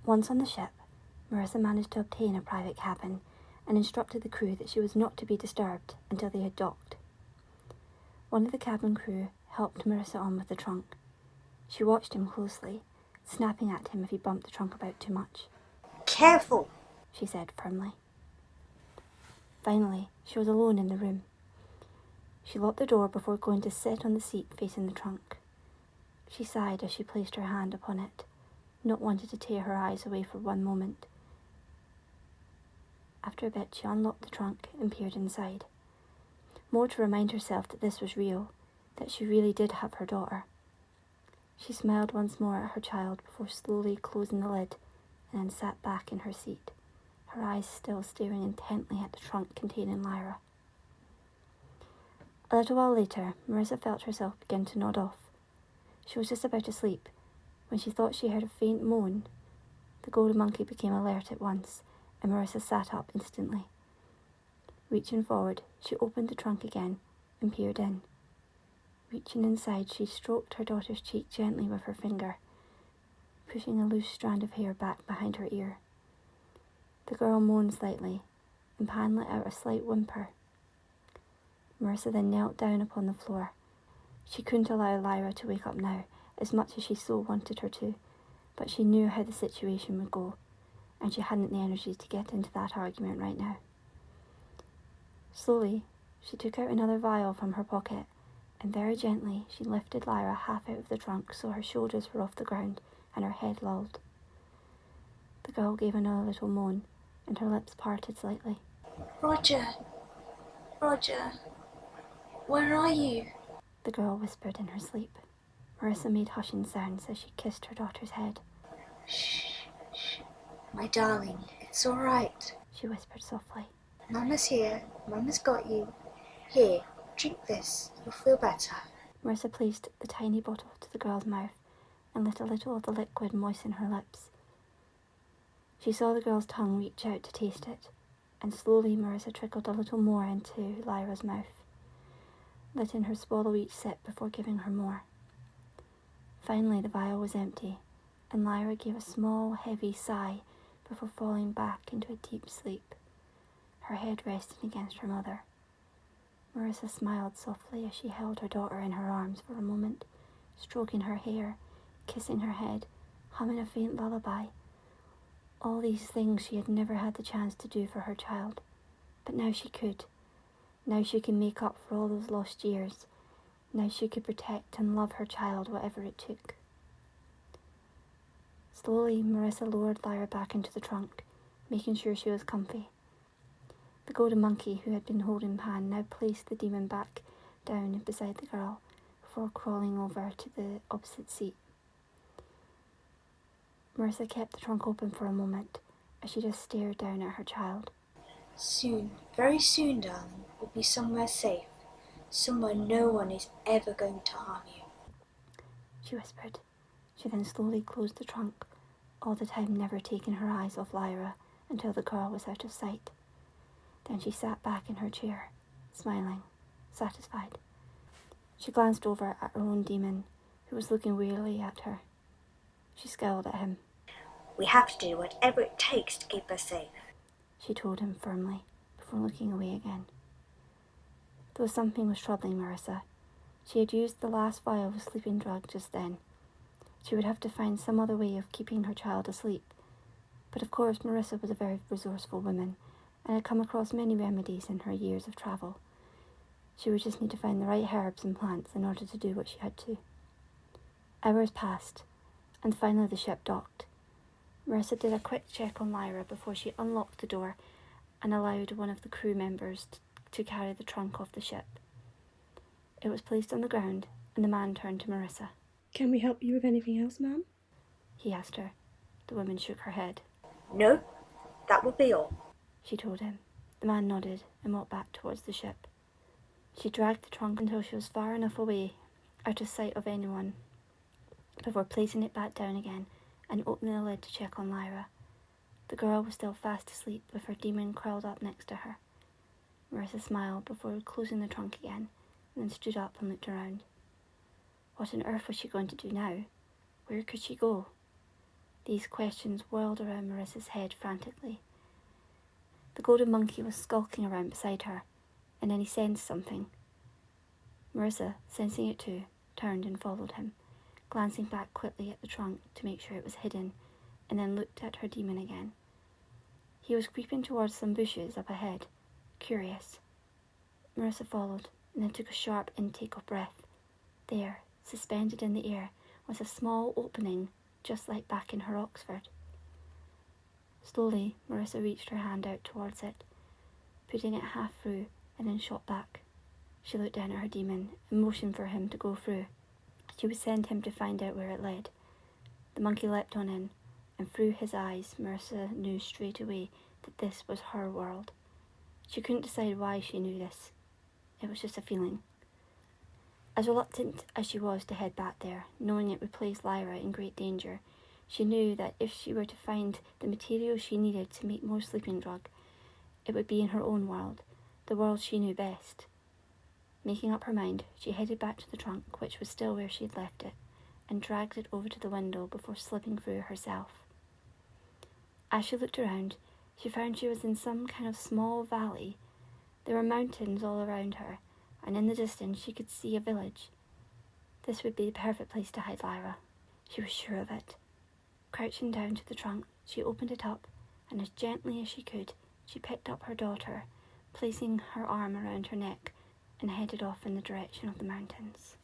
Once on the ship, Marisa managed to obtain a private cabin and instructed the crew that she was not to be disturbed until they had docked. One of the cabin crew helped Marisa on with the trunk. She watched him closely, snapping at him if he bumped the trunk about too much. "Careful," she said firmly. Finally, she was alone in the room. She locked the door before going to sit on the seat facing the trunk. She sighed as she placed her hand upon it, not wanting to tear her eyes away for one moment. After a bit, she unlocked the trunk and peered inside, more to remind herself that this was real, that she really did have her daughter. She smiled once more at her child before slowly closing the lid and then sat back in her seat, her eyes still staring intently at the trunk containing Lyra. A little while later, Marisa felt herself begin to nod off. She was just about to sleep when she thought she heard a faint moan. The golden monkey became alert at once, and Marisa sat up instantly. Reaching forward, she opened the trunk again and peered in. Reaching inside, she stroked her daughter's cheek gently with her finger, pushing a loose strand of hair back behind her ear. The girl moaned slightly, and Pan let out a slight whimper. Marisa then knelt down upon the floor. She couldn't allow Lyra to wake up now, as much as she so wanted her to, but she knew how the situation would go, and she hadn't the energy to get into that argument right now. Slowly, she took out another vial from her pocket, and very gently she lifted Lyra half out of the trunk so her shoulders were off the ground and her head lolled. The girl gave another little moan, and her lips parted slightly. Roger, where are you?" The girl whispered in her sleep. Marisa made hushing sounds as she kissed her daughter's head. Shh, my darling, it's all right. She whispered softly. Mama's here, Mama's got you. Here, drink this, you'll feel better. Marisa placed the tiny bottle to the girl's mouth and let a little of the liquid moisten her lips. She saw the girl's tongue reach out to taste it, and slowly Marisa trickled a little more into Lyra's mouth, letting her swallow each sip before giving her more. Finally the vial was empty, and Lyra gave a small, heavy sigh before falling back into a deep sleep, her head resting against her mother. Marisa smiled softly as she held her daughter in her arms for a moment, stroking her hair, kissing her head, humming a faint lullaby. All these things she had never had the chance to do for her child, but now she could. Now she could make up for all those lost years. Now she could protect and love her child, whatever it took. Slowly, Marisa lowered Lyra back into the trunk, making sure she was comfy. The golden monkey, who had been holding Pan, now placed the demon back down beside the girl before crawling over to the opposite seat. Marisa kept the trunk open for a moment as she just stared down at her child. Soon, very soon, darling, we'll be somewhere safe. Somewhere no one is ever going to harm you, she whispered. She then slowly closed the trunk, all the time never taking her eyes off Lyra until the girl was out of sight. Then she sat back in her chair, smiling, satisfied. She glanced over at her own demon, who was looking wearily at her. She scowled at him. We have to do whatever it takes to keep her safe, she told him firmly, before looking away again. Though something was troubling Marisa, she had used the last vial of sleeping drug just then. She would have to find some other way of keeping her child asleep. But of course Marisa was a very resourceful woman, and had come across many remedies in her years of travel. She would just need to find the right herbs and plants in order to do what she had to. Hours passed, and finally the ship docked. Marisa did a quick check on Lyra before she unlocked the door and allowed one of the crew members to carry the trunk off the ship. It was placed on the ground, and the man turned to Marisa. "Can we help you with anything else, ma'am?" he asked her. The woman shook her head. No, that will be all, she told him. The man nodded and walked back towards the ship. She dragged the trunk until she was far enough away, out of sight of anyone, before placing it back down again and opening the lid to check on Lyra. The girl was still fast asleep with her demon curled up next to her. Marisa smiled before closing the trunk again, and then stood up and looked around. What on earth was she going to do now? Where could she go? These questions whirled around Marissa's head frantically. The golden monkey was skulking around beside her, and then he sensed something. Marisa, sensing it too, turned and followed him, glancing back quickly at the trunk to make sure it was hidden, and then looked at her demon again. He was creeping towards some bushes up ahead, curious. Marisa followed, and then took a sharp intake of breath. There, suspended in the air, was a small opening, just like back in her Oxford. Slowly, Marisa reached her hand out towards it, putting it half through, and then shot back. She looked down at her demon and motioned for him to go through. She would send him to find out where it led. The monkey leapt on in, and through his eyes Marisa knew straight away that this was her world. She couldn't decide why she knew this. It was just a feeling. As reluctant as she was to head back there, knowing it would place Lyra in great danger, she knew that if she were to find the material she needed to make more sleeping drug, it would be in her own world, the world she knew best. Making up her mind, she headed back to the trunk, which was still where she had left it, and dragged it over to the window before slipping through herself. As she looked around, she found she was in some kind of small valley. There were mountains all around her, and in the distance she could see a village. This would be the perfect place to hide Lyra. She was sure of it. Crouching down to the trunk, she opened it up, and as gently as she could, she picked up her daughter, placing her arm around her neck, and headed off in the direction of the mountains.